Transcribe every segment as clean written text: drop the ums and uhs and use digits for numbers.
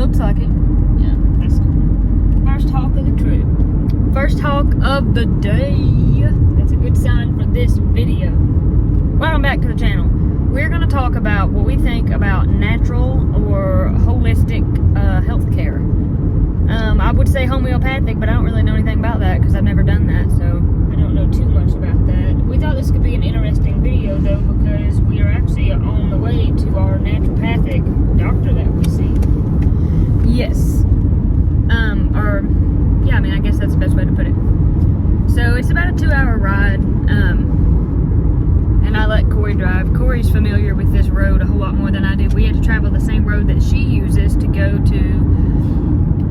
looks like it. Yeah, that's cool. First hawk of the trip. First hawk of the day. That's a good sign for this video. Welcome back to the channel. We're going to talk about what we think about natural or holistic health care. I would say homeopathic, but I don't really know anything about that because I've never done that, so I don't know too much about that. We thought this could be an interesting video, though, because we are actually on the way to our naturopathic doctor that we see. yes. Yeah, I mean, I guess that's the best way to put it. So it's about a 2-hour ride, and I let Corey drive. Corey's familiar with this road a whole lot more than I do. We had to travel the same road that she uses to go to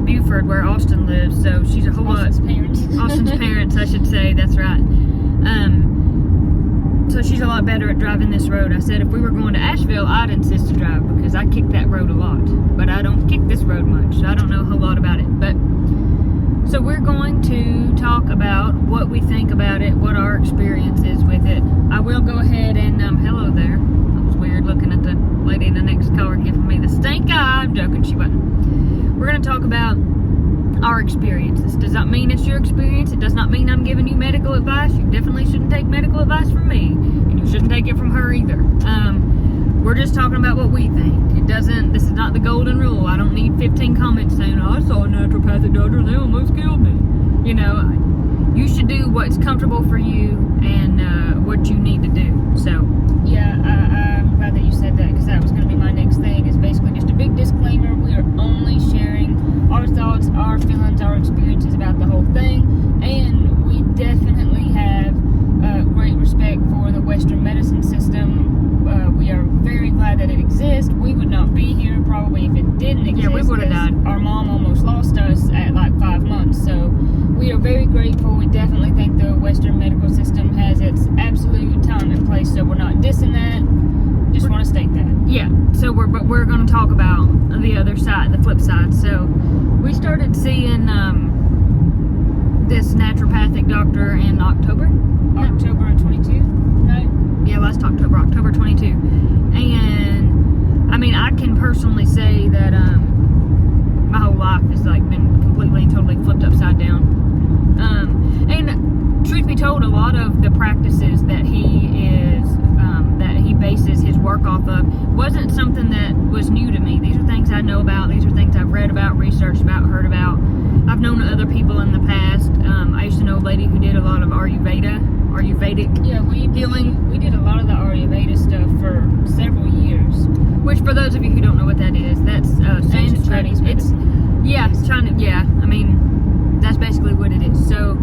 Buford, where Austin lives, so she's a whole Austin's lot... parents. Austin's parents, I should say, that's right. So she's a lot better at driving this road. I said if we were going to Asheville, I'd insist to drive, because I kick that road a lot. But I don't kick this road much, so I don't know a whole lot about it. But so we're going to talk about what we think about it, what our experience is with it. I will go ahead and, hello there. That was weird looking at the lady in the next car giving me the stink eye. I'm joking, she wasn't. We're going to talk about our experience. This does not mean it's your experience. It does not mean I'm giving you medical advice. You definitely shouldn't take medical advice from me, and you shouldn't take it from her either. We're just talking about what we think. This is not the golden rule. I don't need 15 comments saying, oh, I saw a naturopathic doctor and they almost killed me. You know, you should do what's comfortable for you and what you need to do. So Yeah, I'm glad that you said that, because that was going to be my next thing. Is basically just a big disclaimer. We are only sharing our thoughts, our feelings, our experiences about the whole thing, and we definitely have great respect for the Western medicine system. We are very glad that it exists. We would not be here probably if it didn't exist. yeah, we would have died. Our mom almost lost us at like 5 months, so we are very grateful. We definitely think the Western medical system has its absolute time and place, so we're not dissing that. Just want to state that. Yeah, so we're going to talk about the other side, the flip side. So we started seeing this naturopathic doctor in October of 22, right? Yeah, last October 22. And I mean, I can personally say that my whole life has like been completely and totally flipped upside down. And truth be told, a lot of the practices that he bases his work off of wasn't something that was new to me. These are things I know about. These are things I've read about, researched about, heard about. I've known other people in the past. I used to know a lady who did a lot of Ayurvedic healing. We did a lot of the Ayurveda stuff for several years. Which, for those of you who don't know what that is, that's Sanskrit. Chinese medicine. It's China. Yeah, I mean, that's basically what it is. So,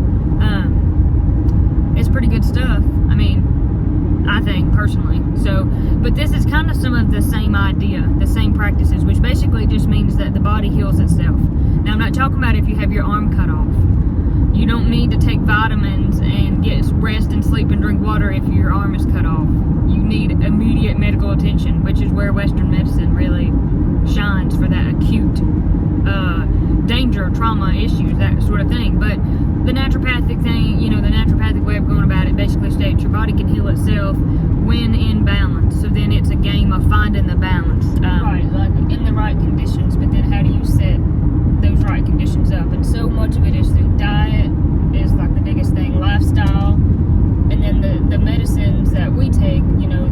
it's pretty good stuff. I mean, I think personally. So, but this is kind of some of the same idea, the same practices, which basically just means that the body heals itself. Now, I'm not talking about if you have your arm cut off. You don't need to take vitamins and get rest and sleep and drink water if your arm is cut off. You need immediate medical attention, which is where Western medicine really shines for that acute danger, trauma, issues, that sort of thing. But the naturopathic thing, the naturopathic way of going about it basically states your body can heal itself when in balance. So then it's a game of finding the balance. Right, like in the right conditions, but then how do you set those right conditions up? And so much of it is through diet, is like the biggest thing, lifestyle, and then the medicines that we take,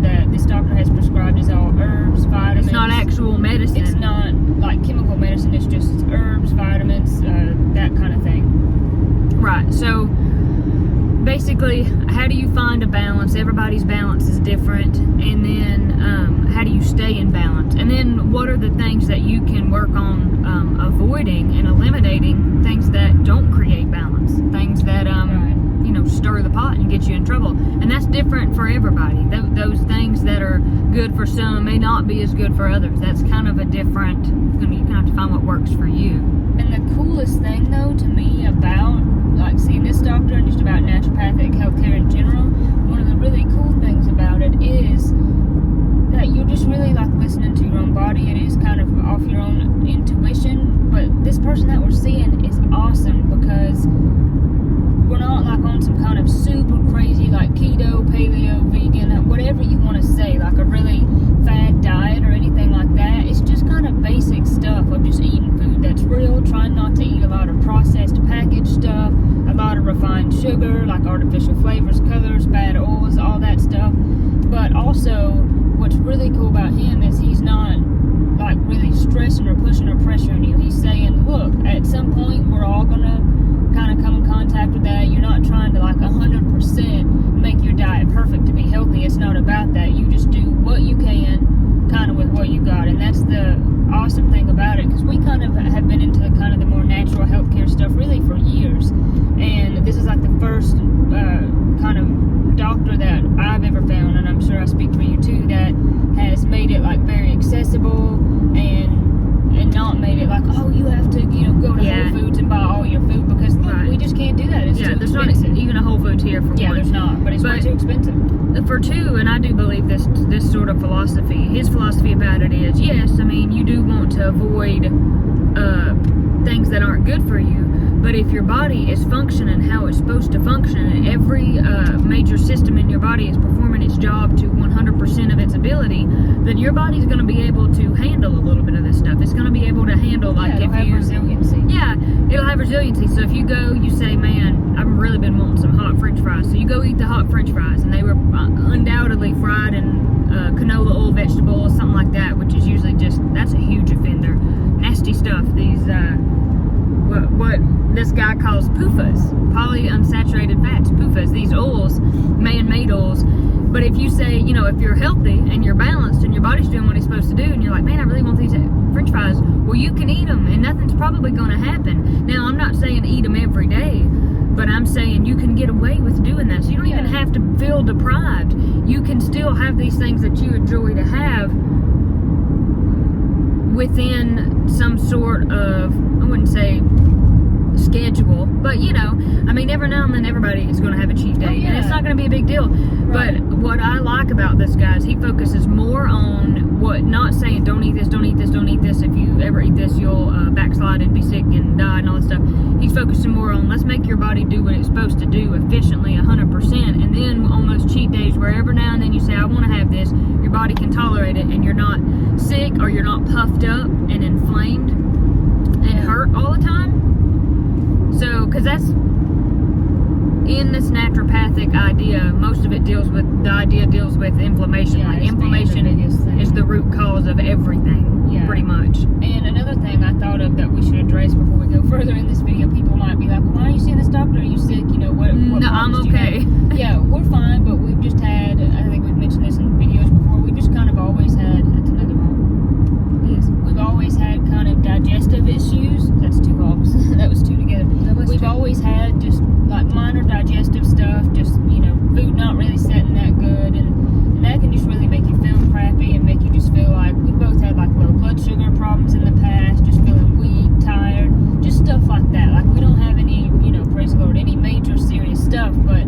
that this doctor has prescribed is all herbs, vitamins. It's not actual medicine. It's not like chemical medicine, it's just herbs, vitamins, that kind of thing. Right, so basically, how do you find a balance? Everybody's balance is different, and then how do you stay in balance? And then what are the things that you can work on avoiding and eliminating, things that don't create balance, things that stir the pot and get you in trouble? And that's different for everybody. Those things that are good for some may not be as good for others. That's kind of a different, you kind of have to find what works for you. And the coolest thing, though, to me about like seeing this doctor and just about naturopathic healthcare in general, one of the really cool things about it is that you're just really like listening to your own body. It is kind of off your own intuition, but this person that we're seeing is awesome because we're not like on some kind of super crazy like keto, paleo, vegan, whatever you want to say, like a really fad diet or anything like that. It's just kind of basic stuff of just eating really cool about him is he's not like really stressing or pushing or pressuring you. He's saying, look, at some point we're all gonna kind of come in contact with that. You're not trying to like 100% make your diet perfect to be healthy. It's not about that. You just do what you can kind of with what you got, and that's the awesome thing about it, because we kind of have been into the kind of the more natural healthcare stuff really for years, and this is like the first kind of doctor that I've ever found, and I'm sure I speak for you too, that has made it like very accessible and not made it like, oh, you have to, you know, go to Whole Foods and buy all your food, because look, we just can't do that. It's too there's expensive. not even a Whole Foods here for one. Yeah, there's not, but it's way too expensive. For two, and I do believe this sort of philosophy. His philosophy about it is, yes, I mean, you do want to avoid things that aren't good for you, but if your body is functioning how it's supposed to function, and every major system in your body is performing its job to 100% of its ability, then your body's going to be able to handle a little bit of this stuff. It's going to be able to handle, like, it'll have resiliency. Yeah, it'll have resiliency. So if you go, you say, man, I've really been wanting some hot French fries. So you go eat the hot French fries, and they were undoubtedly fried in canola oil, vegetable, something like that, which is usually that's a huge offender. Nasty stuff. These, what this guy calls PUFAs, polyunsaturated fats, PUFAs, these oils, man-made oils. But if you say, you know, if you're healthy and you're balanced and your body's doing what it's supposed to do, and you're like, man, I really want these French fries, well, you can eat them, and nothing's probably going to happen. Now, I'm not saying eat them every day, but I'm saying you can get away with doing that. So you don't even have to feel deprived. You can still have these things that you enjoy to have within some sort of, I wouldn't say schedule, but you know, I mean, every now and then everybody is going to have a cheat day, and it's not going to be a big deal. Right. But what I like about this guy is he focuses more on what, not saying don't eat this, don't eat this, don't eat this. If you ever eat this, you'll backslide and be sick and die and all that stuff. He's focusing more on, let's make your body do what it's supposed to do efficiently 100%, and then on those cheat days where every now and then you say, I want to have this, your body can tolerate it, and you're not sick or you're not puffed up and inflamed and hurt all the time. So, because that's in this naturopathic idea, most of it deals with inflammation. Like inflammation is the root cause of everything, pretty much. And another thing I thought of that we should address before we go further in this video, people might be like, well, why are you seeing this doctor? Are you sick? You know, what no, I'm okay. Yeah, we're fine, but we've just had, I think we've mentioned this in videos before, we just kind of always had, that's another one. Yes. We've always had kind of digestive issues. That's two hogs. That was two together. We've always had just like minor digestive stuff, just, you know, food not really setting that good, and that can just really make you feel crappy and make you just feel like, we both had like low blood sugar problems in the past, just feeling weak, tired, just stuff like that. Like, we don't have any, you know, praise the Lord, any major serious stuff, but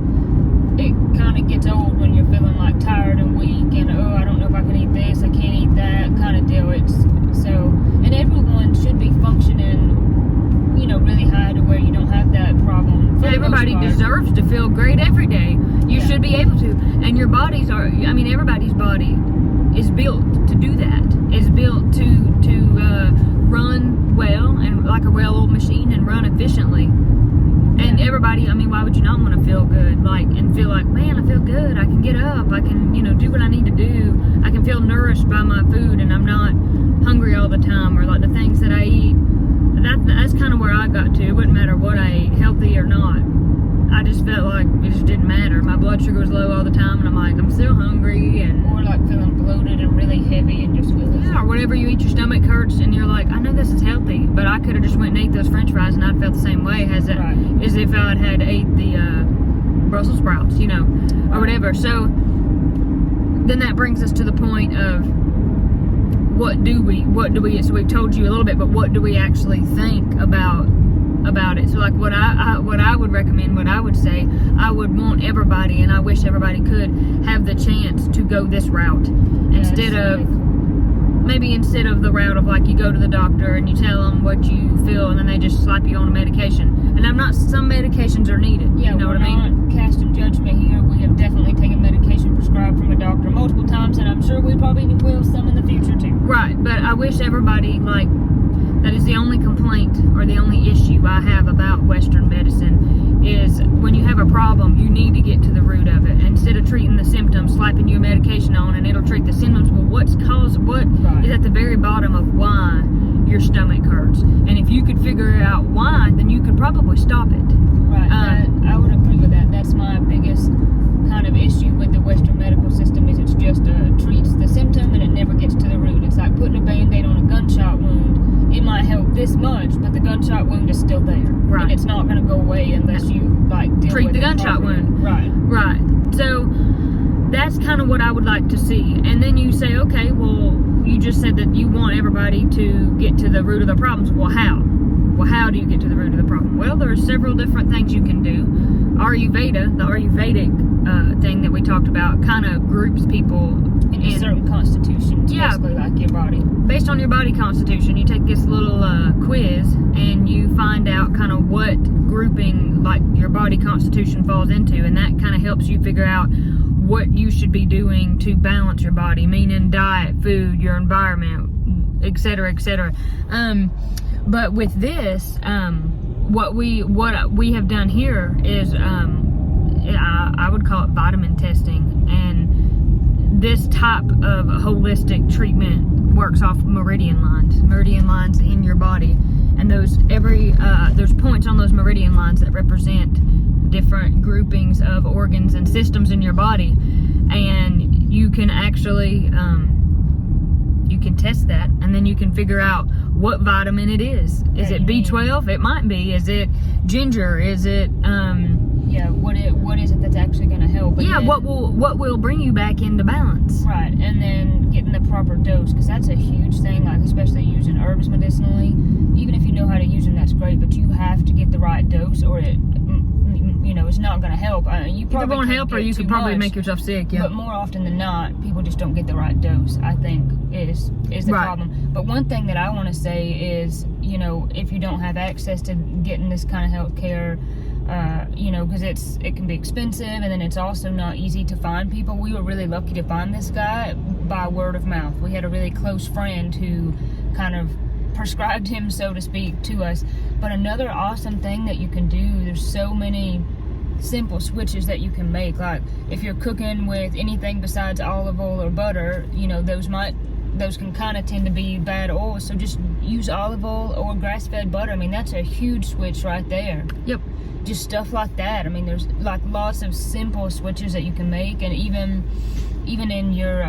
it kind of gets old when you're feeling like tired and weak and, oh, I don't know if I can eat this, I can't eat that kind of deal. It's so, and everyone should be functioning, you know, really high to where you don't have that problem. Everybody deserves to feel great every day. You should be able to. And your bodies are, I mean, everybody's body is built to do that. Is built to run well, and like a well-oiled machine, and run efficiently. And everybody, I mean, why would you not want to feel good? Like, and feel like, man, I feel good. I can get up. I can, you know, do what I need to do. I can feel nourished by my food, and I'm not hungry all the time, or like the things that I eat. That's kind of where I got to. It wouldn't matter what I ate, healthy or not. I just felt like it just didn't matter. My blood sugar was low all the time, and I'm like, I'm still hungry, and or like feeling bloated and really heavy and just feeling or whatever. You eat, your stomach hurts, and you're like, I know this is healthy, but I could have just went and ate those French fries, and I'd felt the same way as if I'd had ate the Brussels sprouts, you know, or whatever. So then that brings us to the point of, what do we, so we've told you a little bit, but what do we actually think about it? So like what I would recommend, what I would say, I would want everybody, and I wish everybody could have the chance to go this route instead of the route of like you go to the doctor and you tell them what you feel, and then they just slap you on a medication. And some medications are needed. Yeah, you know what I mean? We're not casting judgment here. We have definitely taken medication prescribed from a doctor multiple times, and I'm sure we probably will some in the future too. Right, but I wish everybody, like, that is the only complaint or the only issue I have about Western medicine is when you have a problem, you need to get to the root of it. Instead of treating the symptoms, slapping you a medication on and it'll treat the symptoms. Well, what Right. is at the very bottom of why your stomach hurts. And if you could figure out why, then you could probably stop it. Right. I would agree with that. That's my biggest kind of issue with the Western medical system is it's just treats the symptom and it never gets to the root. It's like putting a Band-Aid on a gunshot wound. It might help this much, but the gunshot wound is still there. Right. And it's not going to go away unless you Treat with the it gunshot properly. wound. Right. Right. So that's kind of what I would like to see. And then you say, okay, well, you just said that you want everybody to get to the root of the problems. Well, how? Well, how do you get to the root of the problem? Well, there are several different things you can do. Ayurveda, the Ayurvedic thing that we talked about, kind of groups people In a certain constitution, Yeah. basically like your body. based on your body constitution. You take this little quiz and you find out kind of what grouping like your body constitution falls into, and that kind of helps you figure out what you should be doing to balance your body, meaning diet, food, your environment, etc., etc. But with this, what we have done here is I would call it vitamin testing, and this type of holistic treatment works off meridian lines in your body, and there's points on those meridian lines that represent different groupings of organs and systems in your body, and you can actually you can test that, and then you can figure out what vitamin it is. Is it B12? It might be. Is it ginger? Is it what is it that's actually going to help? And then, what will bring you back into balance? right, and then getting the proper dose, because that's a huge thing, like especially using herbs medicinally. Even if you know how to use them, that's great, but you have to get the right dose, or it's not going to help. You probably won't help, or you could probably make yourself sick. Yeah. But more often than not, people just don't get the right dose, I think, is the Right. problem. But one thing that I want to say is, if you don't have access to getting this kind of health care, because it can be expensive, and then it's also not easy to find people. We were really lucky to find this guy by word of mouth. We had a really close friend who kind of prescribed him, so to speak, to us. But another awesome thing that you can do, there's so many simple switches that you can make. Like if you're cooking with anything besides olive oil or butter, those can kind of tend to be bad oils. So just use olive oil or grass-fed butter. I mean, that's a huge switch right there. Yep. Just stuff like that. I mean, there's like lots of simple switches that you can make, and even in your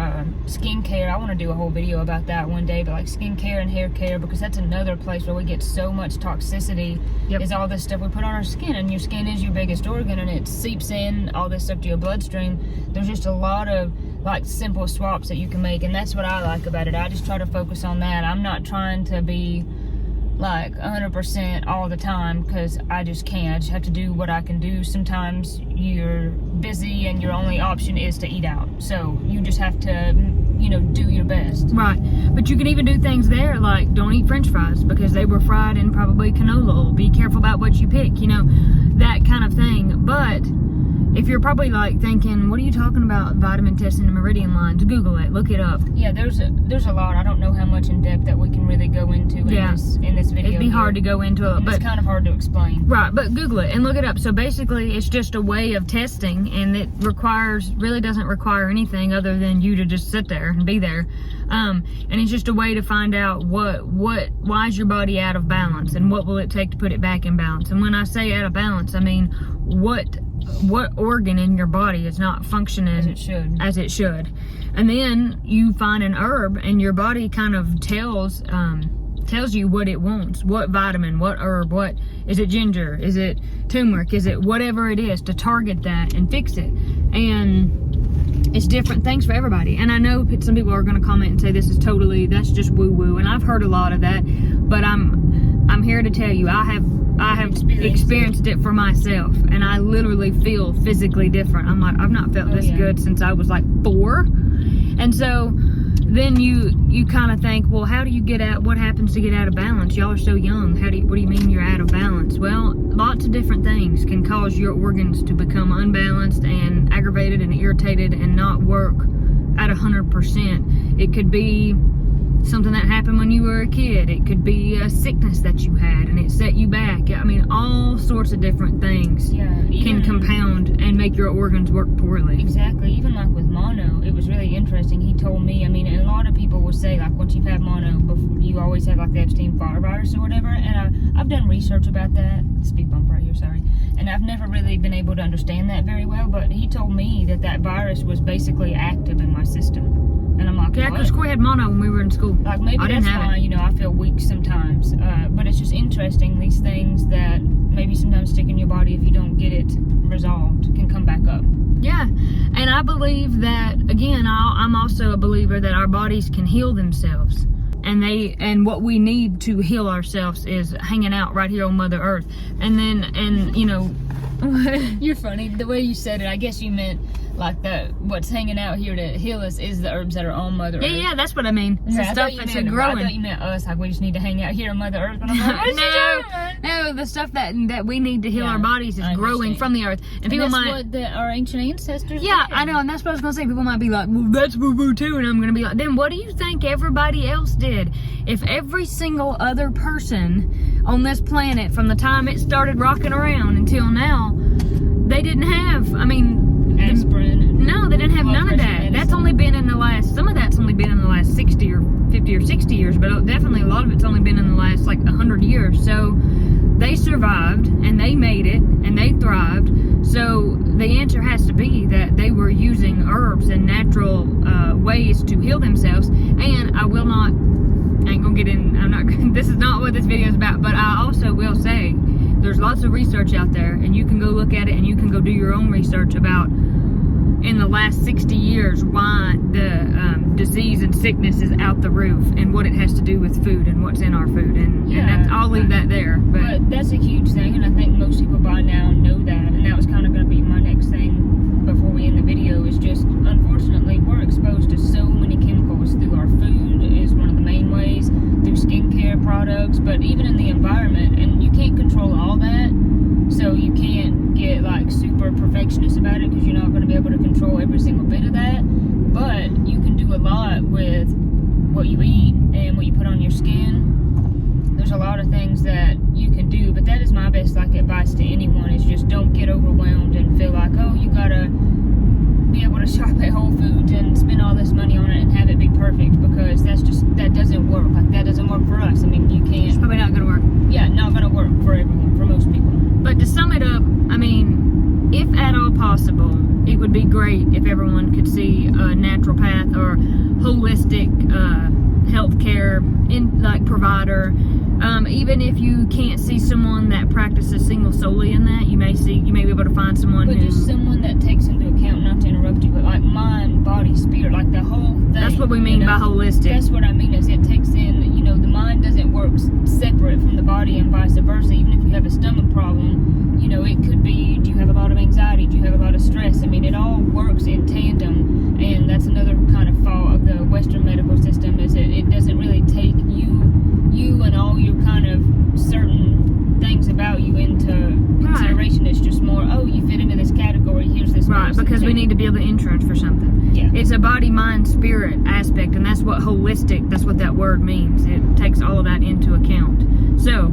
skincare. I want to do a whole video about that one day, but like skincare and hair care, because that's another place where we get so much toxicity. Yep. Is all this stuff we put on our skin, and your skin is your biggest organ, and it seeps in all this stuff to your bloodstream. There's just a lot of like simple swaps that you can make, and that's what I like about it. I just try to focus on that. I'm not trying to be like 100% all the time, because I just can't. I just have to do what I can do. Sometimes you're busy and your only option is to eat out, so you just have to do your best. Right. But you can even do things there like don't eat french fries because they were fried in probably canola oil. Be careful about what you pick, that kind of thing. But if you're probably like thinking, what are you talking about, vitamin testing and meridian lines? Google it, look it up. Yeah, there's a lot. I don't know how much in depth that we can really go into in this video. It'd be hard to go into it, but it's kind of hard to explain. Right, but Google it and look it up. So basically, it's just a way of testing, and it really doesn't require anything other than you to just sit there and be there. And it's just a way to find out why is your body out of balance, and what will it take to put it back in balance. And when I say out of balance, I mean what organ in your body is not functioning as it should. And then you find an herb, and your body kind of tells you what it wants, what vitamin, what herb, what is it, ginger, is it turmeric, is it whatever it is, to target that and fix it. And it's different things for everybody. And I know some people are going to comment and say that's just woo woo, and I've heard a lot of that, but I'm here to tell you I have experienced it for myself, and I literally feel physically different. I'm like, I've not felt this good since I was like 4. And so then you kind of think, well, what happens to get out of balance? Y'all are so young. What do you mean you're out of balance? Well, lots of different things can cause your organs to become unbalanced and aggravated and irritated and not work at 100%. It could be something that happened when you were a kid. It could be a sickness that you had and it set you back. I mean, all sorts of different things can compound and make your organs work poorly. Exactly. Even like with mono, it was really interesting. He told me, I mean, and a lot once you've had mono, you always have like the Epstein-Barr virus or whatever. And I've done research about that. Speed bump right here, sorry. And I've never really been able to understand that very well. But he told me that virus was basically active in my system. And I'm like, yeah, because we had mono when we were in school. Like, maybe that's why, you know, I feel weak sometimes. But it's just interesting, these things that maybe sometimes stick in your body if you don't get it resolved can come back up. Yeah, and I believe that, again, I'm also a believer that our bodies can heal themselves. And what we need to heal ourselves is hanging out right here on Mother Earth. And you know... You're funny. The way you said it, I guess you meant like what's hanging out here to heal us is the herbs that are on Mother Earth. Yeah, that's what I mean. It's the stuff that's growing. I thought you meant us, like we just need to hang out here on Mother Earth. And I'm like, no, the stuff that we need to heal our bodies is growing from the earth. And people that's what our ancient ancestors did. I know, and that's what I was going to say. People might be like, well, that's woo-woo too. And I'm going to be like, then what do you think everybody else did? If every single other person on this planet, from the time it started rocking around until now, they didn't have, aspirin. No, they didn't have none of that. That's only been in the last, some of that's only been in the last 60 or 50 or 60 years, but definitely a lot of it's only been in the last like 100 years. So they survived and they made it and they thrived. So the answer has to be that they were using herbs and natural ways to heal themselves. And I ain't gonna get in, this is not what this video is about, but I also will say there's lots of research out there, and you can go look at it and you can go do your own research about in the last 60 years why the disease and sickness is out the roof and what it has to do with food and what's in our food. And I'll leave that there. But that's a huge thing, and I think most people by now know that. And that was kind of going to be my next thing before we end the video, is just, unfortunately, we're exposed to so many chemicals through our food is one of the main ways, through skincare products, but even in the environment. And you can't control all that, so you can't get like super perfectionist about it, because you're not going to be able to control every single bit of that. But you can do a lot with what you eat and what you put on your skin. There's a lot of things that you can do, but that is my best like advice to anyone, is just don't get overwhelmed and feel like, oh, you gotta be able to shop at Whole Foods and spend all this money on it and have it be perfect, because that doesn't work. Like, that doesn't work for us. I mean, you can't. It's probably not gonna work. Yeah, not gonna work for everyone, for most people. But to sum it up, I mean, if at all possible, it would be great if everyone could see a naturopath or holistic healthcare provider. Even if you can't see someone that practices solely in that, you may be able to find someone but just someone that takes into account, not to interrupt you, but like mind, body, spirit, like the whole thing. That's what we mean by holistic. That's what I mean, is it takes in, you know, the mind doesn't work separate from the body and vice versa. Even if you have a stomach problem, you know, it could be, do you have a lot of anxiety? Do you have a lot of stress? I mean, it all works in tandem, and that's another kind of fault of the Western medical system, is it doesn't really take you and all your kind of certain things about you into consideration. It's just more, oh, you fit into this category, here's this. Right, because we need to build the insurance for something. Yeah. It's a body, mind, spirit aspect, and that's what holistic, that's what that word means. It takes all of that into account. So,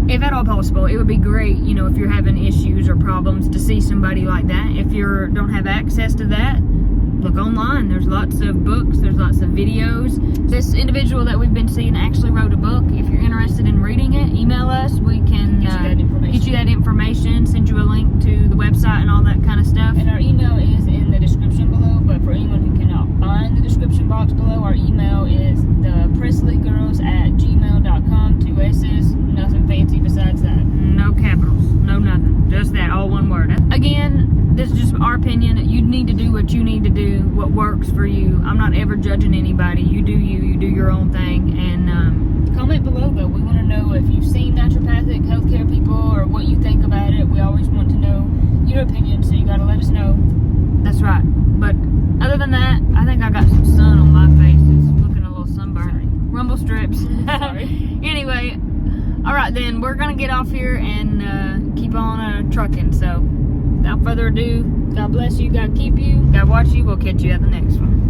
if at all possible, it would be great, you know, if you're having issues or problems, to see somebody like that. If you don't have access to that, look online. There's lots of books, there's lots of videos. This individual that we've been seeing actually wrote a book. If you're interested in reading it, email us. We can get you that information, send you a link to the website and all that kind of stuff. And our email is in the description below, but for anyone who cannot find the description box below, our email is thepressleygirls@gmail.com. 2 S's, nothing fancy besides that. No capitals, no nothing. Just that, all one word. Again, this is just our opinion. You need to do what you need to do, what works for you. I'm not ever judging anybody. You do your own thing. And comment below, though. We want to know if you've seen naturopathic healthcare people or what you think about it. We always want to know your opinion, so you got to let us know. That's right. But other than that, I think I got some sun on my face. It's looking a little sunburned. Sorry. Rumble strips. Sorry. Anyway, all right then, we're gonna get off here and keep on trucking. So, without further ado, God bless you. God keep you. God watch you. We'll catch you at the next one.